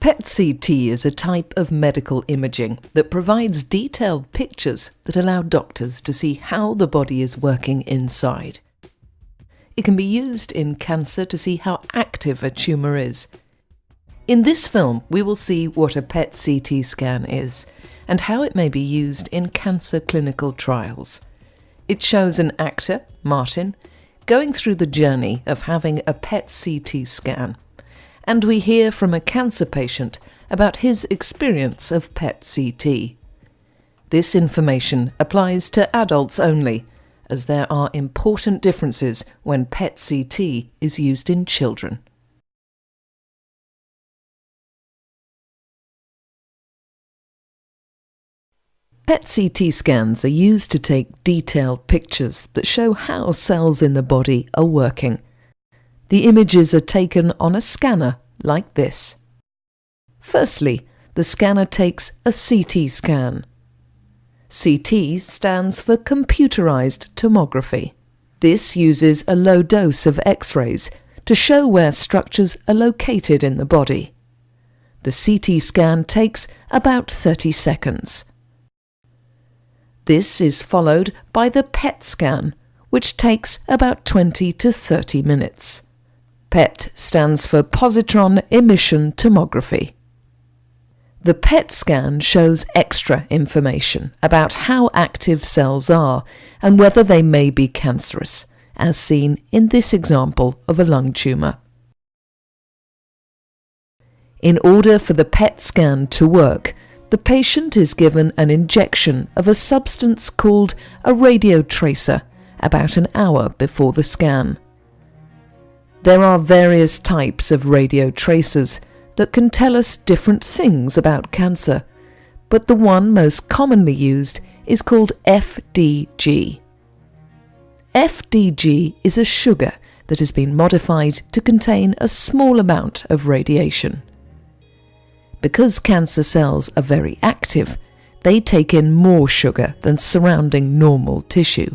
PET-CT is a type of medical imaging that provides detailed pictures that allow doctors to see how the body is working inside. It can be used in cancer to see how active a tumour is. In this film, we will see what a PET-CT scan is and how it may be used in cancer clinical trials. It shows an actor, Martin, going through the journey of having a PET-CT scan. And we hear from a cancer patient about his experience of PET-CT. This information applies to adults only, as there are important differences when PET-CT is used in children. PET-CT scans are used to take detailed pictures that show how cells in the body are working. The images are taken on a scanner like this. Firstly, the scanner takes a CT scan. CT stands for computerized tomography. This uses a low dose of X-rays to show where structures are located in the body. The CT scan takes about 30 seconds. This is followed by the PET scan, which takes about 20 to 30 minutes. PET stands for positron emission tomography. The PET scan shows extra information about how active cells are and whether they may be cancerous, as seen in this example of a lung tumour. In order for the PET scan to work, the patient is given an injection of a substance called a radiotracer about an hour before the scan. There are various types of radiotracers that can tell us different things about cancer, but the one most commonly used is called FDG. FDG is a sugar that has been modified to contain a small amount of radiation. Because cancer cells are very active, they take in more sugar than surrounding normal tissue.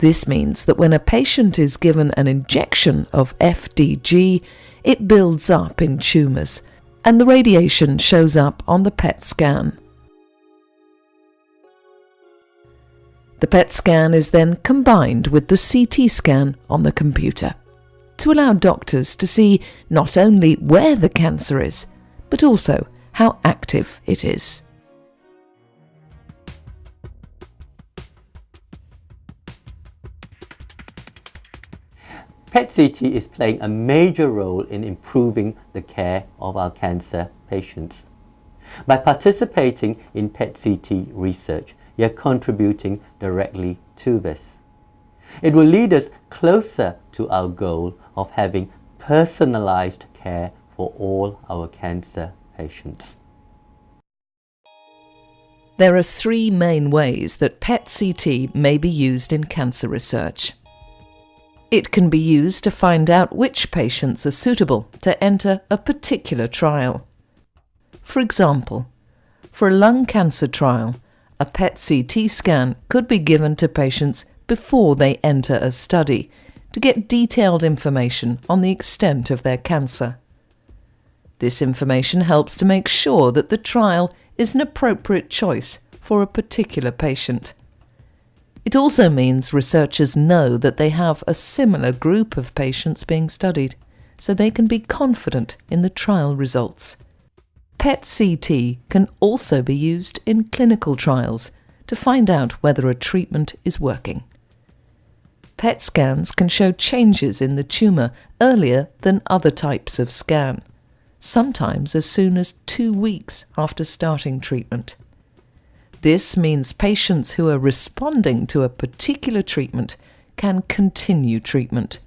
This means that when a patient is given an injection of FDG, it builds up in tumours, and the radiation shows up on the PET scan. The PET scan is then combined with the CT scan on the computer to allow doctors to see not only where the cancer is, but also how active it is. PET-CT is playing a major role in improving the care of our cancer patients. By participating in PET-CT research, you're contributing directly to this. It will lead us closer to our goal of having personalized care for all our cancer patients. There are three main ways that PET-CT may be used in cancer research. It can be used to find out which patients are suitable to enter a particular trial. For example, for a lung cancer trial, a PET-CT scan could be given to patients before they enter a study to get detailed information on the extent of their cancer. This information helps to make sure that the trial is an appropriate choice for a particular patient. It also means researchers know that they have a similar group of patients being studied, so they can be confident in the trial results. PET-CT can also be used in clinical trials to find out whether a treatment is working. PET scans can show changes in the tumour earlier than other types of scan, sometimes as soon as 2 weeks after starting treatment. This means patients who are responding to a particular treatment can continue treatment.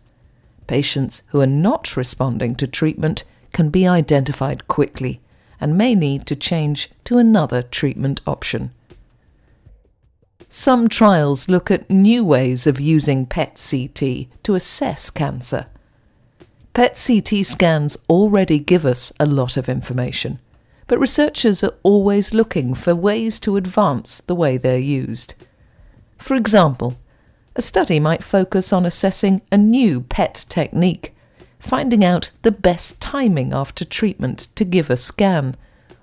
Patients who are not responding to treatment can be identified quickly and may need to change to another treatment option. Some trials look at new ways of using PET-CT to assess cancer. PET-CT scans already give us a lot of information, but researchers are always looking for ways to advance the way they're used. For example, a study might focus on assessing a new PET technique finding out the best timing after treatment to give a scan,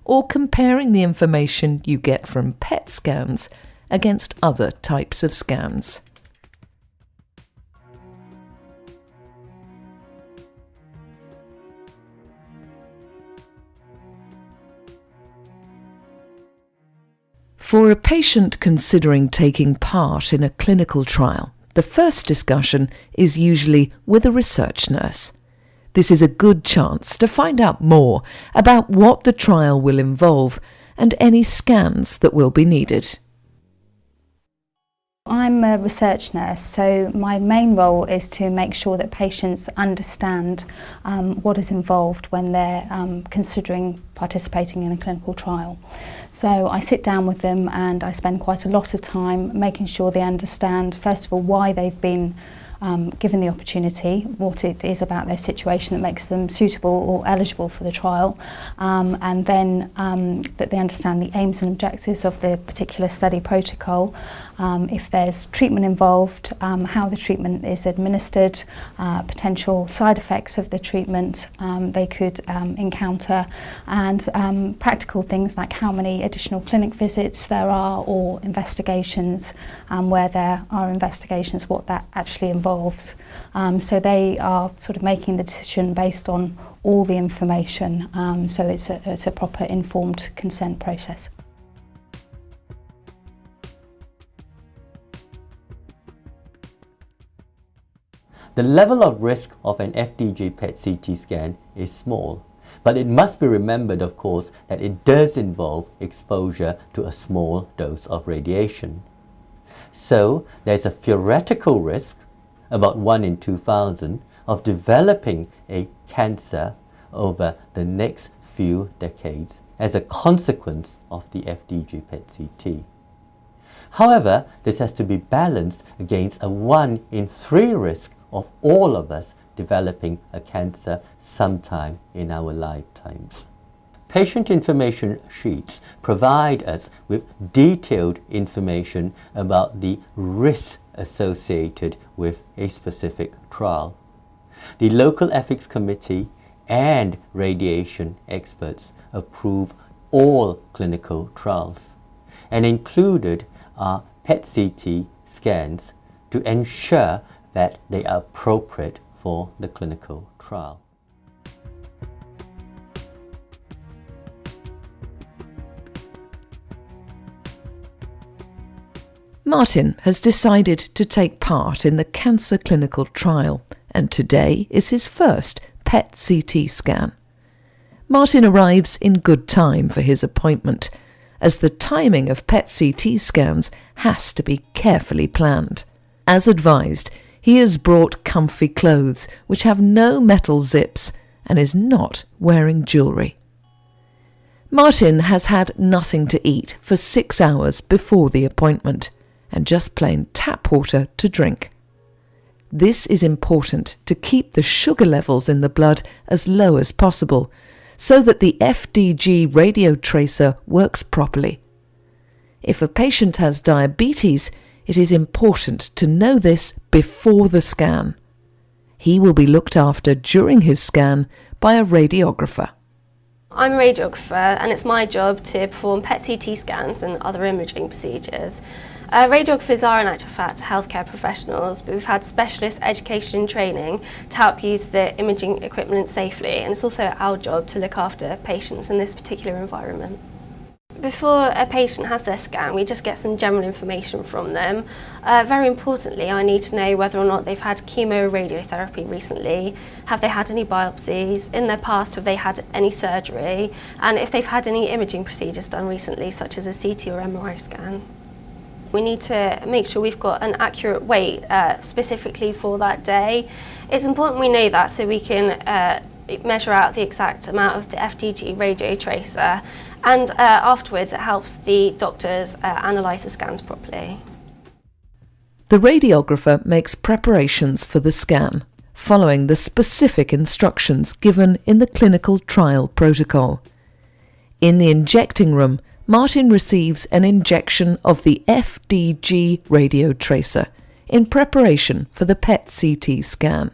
or comparing the information you get from PET scans against other types of scans. For a patient considering taking part in a clinical trial, the first discussion is usually with a research nurse. This is a good chance to find out more about what the trial will involve and any scans that will be needed. I'm a research nurse, so my main role is to make sure that patients understand what is involved when they're considering participating in a clinical trial. So I sit down with them and I spend quite a lot of time making sure they understand, first of all, why they've been given the opportunity, what it is about their situation that makes them suitable or eligible for the trial, and then that they understand the aims and objectives of the particular study protocol, if there's treatment involved, how the treatment is administered, potential side effects of the treatment they could encounter, and practical things like how many additional clinic visits there are or investigations, where there are investigations, what that actually involves. So they are sort of making the decision based on all the information, so it's a proper informed consent process. The level of risk of an FDG PET-CT scan is small, but it must be remembered, of course, that it does involve exposure to a small dose of radiation. So there's a theoretical risk, about 1 in 2,000, of developing a cancer over the next few decades as a consequence of the FDG PET-CT. However, this has to be balanced against a 1 in 3 risk of all of us developing a cancer sometime in our lifetimes. Patient information sheets provide us with detailed information about the risks associated with a specific trial. The local ethics committee and radiation experts approve all clinical trials, and included are PET-CT scans to ensure that they are appropriate for the clinical trial. Martin has decided to take part in the cancer clinical trial, and today is his first PET-CT scan. Martin arrives in good time for his appointment, as the timing of PET-CT scans has to be carefully planned. As advised, he has brought comfy clothes which have no metal zips and is not wearing jewellery. Martin has had nothing to eat for 6 hours before the appointment, and just plain tap water to drink. This is important to keep the sugar levels in the blood as low as possible, so that the FDG radio tracer works properly. If a patient has diabetes, it is important to know this before the scan. He will be looked after during his scan by a radiographer. I'm a radiographer, and it's my job to perform PET-CT scans and other imaging procedures. Radiographers are in actual fact healthcare professionals, but we've had specialist education and training to help use the imaging equipment safely, and it's also our job to look after patients in this particular environment. Before a patient has their scan, we just get some general information from them. Very importantly, I need to know whether or not they've had chemoradiotherapy recently, have they had any biopsies, in their past have they had any surgery, and if they've had any imaging procedures done recently, such as a CT or MRI scan. We need to make sure we've got an accurate weight specifically for that day. It's important we know that so we can measure out the exact amount of the FDG radio tracer, and afterwards it helps the doctors analyse the scans properly. The radiographer makes preparations for the scan, following the specific instructions given in the clinical trial protocol. In the injecting room, Martin receives an injection of the FDG radio tracer in preparation for the PET-CT scan.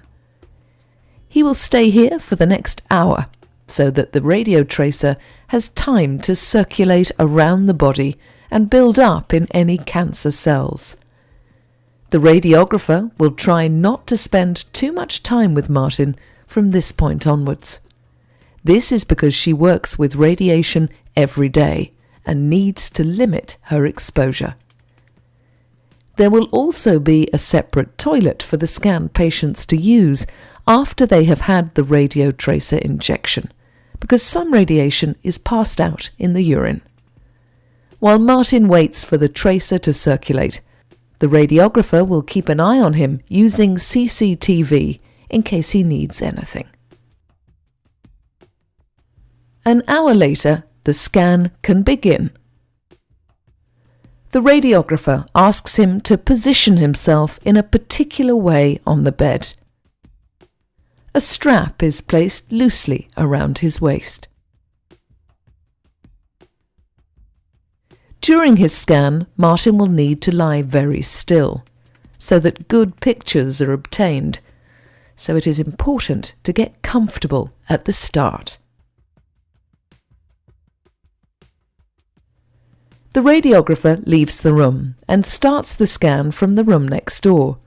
He will stay here for the next hour so that the radio tracer has time to circulate around the body and build up in any cancer cells. The radiographer will try not to spend too much time with Martin from this point onwards. This is because she works with radiation every day and needs to limit her exposure. There will also be a separate toilet for the scan patients to use after they have had the radio tracer injection, because some radiation is passed out in the urine. While Martin waits for the tracer to circulate, the radiographer will keep an eye on him using CCTV in case he needs anything. An hour later, the scan can begin. The radiographer asks him to position himself in a particular way on the bed. A strap is placed loosely around his waist. During his scan, Martin will need to lie very still, so that good pictures are obtained, so it is important to get comfortable at the start. The radiographer leaves the room and starts the scan from the room next door,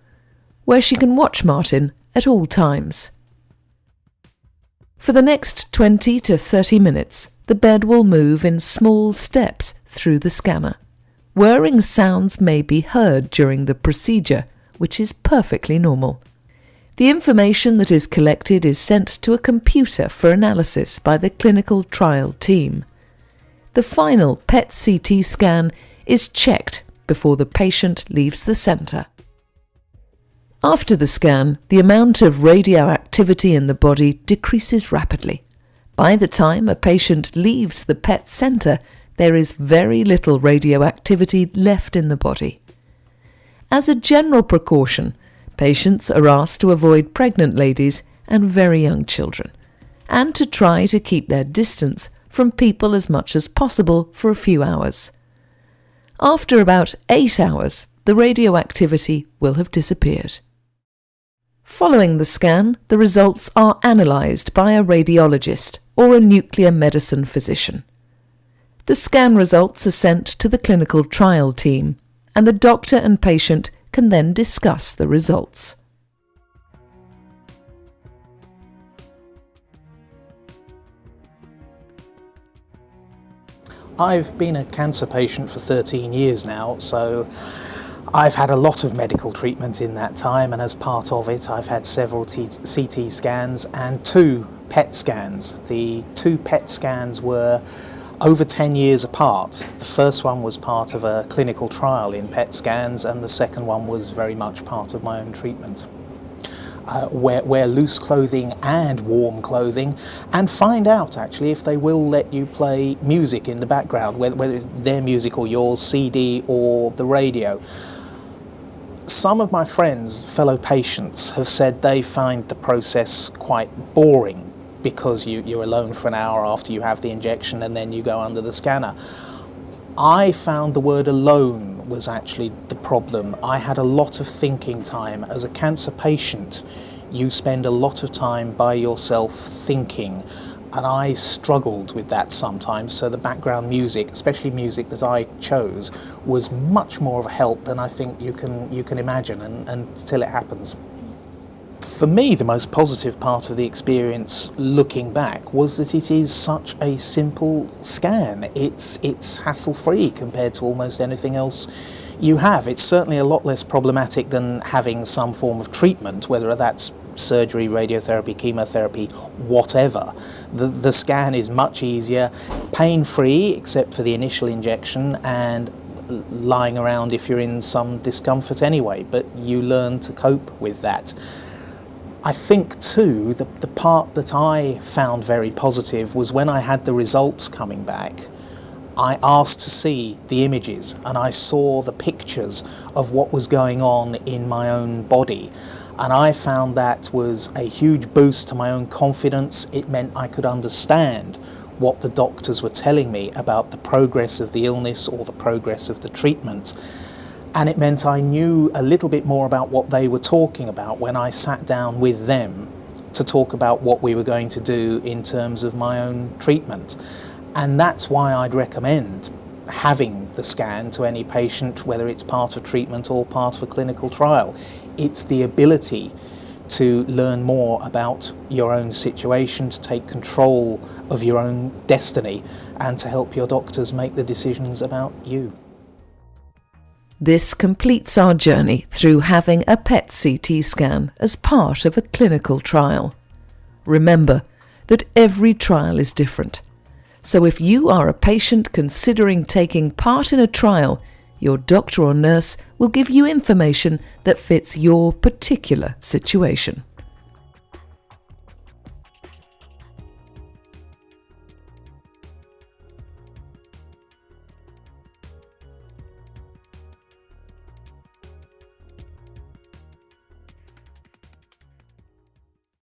where she can watch Martin at all times. For the next 20 to 30 minutes, the bed will move in small steps through the scanner. Whirring sounds may be heard during the procedure, which is perfectly normal. The information that is collected is sent to a computer for analysis by the clinical trial team. The final PET-CT scan is checked before the patient leaves the centre. After the scan, the amount of radioactivity in the body decreases rapidly. By the time a patient leaves the PET centre, there is very little radioactivity left in the body. As a general precaution, patients are asked to avoid pregnant ladies and very young children, and to try to keep their distance from people as much as possible for a few hours. After about 8 hours, the radioactivity will have disappeared. Following the scan, the results are analysed by a radiologist or a nuclear medicine physician. The scan results are sent to the clinical trial team, and the doctor and patient can then discuss the results. I've been a cancer patient for 13 years now, so I've had a lot of medical treatment in that time, and as part of it I've had several CT scans and 2 PET scans. The 2 PET scans were over 10 years apart. The first one was part of a clinical trial in PET scans, and the second one was very much part of my own treatment. Wear loose clothing and warm clothing, and find out actually if they will let you play music in the background, whether it's their music or yours, CD or the radio. Some of my friends, fellow patients, have said they find the process quite boring because you're alone for an hour after you have the injection and then you go under the scanner. I found the word alone was actually the problem. I had a lot of thinking time. As a cancer patient, you spend a lot of time by yourself thinking, and I struggled with that sometimes, so the background music, especially music that I chose, was much more of a help than I think you can imagine until it happens. For me, the most positive part of the experience looking back was that it is such a simple scan. It's hassle-free compared to almost anything else you have. It's certainly a lot less problematic than having some form of treatment, whether that's surgery, radiotherapy, chemotherapy, whatever. The scan is much easier, pain-free except for the initial injection, and lying around if you're in some discomfort anyway, but you learn to cope with that. I think too, the part that I found very positive was when I had the results coming back. I asked to see the images, and I saw the pictures of what was going on in my own body, and I found that was a huge boost to my own confidence. It meant I could understand what the doctors were telling me about the progress of the illness or the progress of the treatment. And it meant I knew a little bit more about what they were talking about when I sat down with them to talk about what we were going to do in terms of my own treatment. And that's why I'd recommend having the scan to any patient, whether it's part of treatment or part of a clinical trial. It's the ability to learn more about your own situation, to take control of your own destiny, and to help your doctors make the decisions about you. This completes our journey through having a PET CT scan as part of a clinical trial. Remember that every trial is different. So if you are a patient considering taking part in a trial, your doctor or nurse will give you information that fits your particular situation.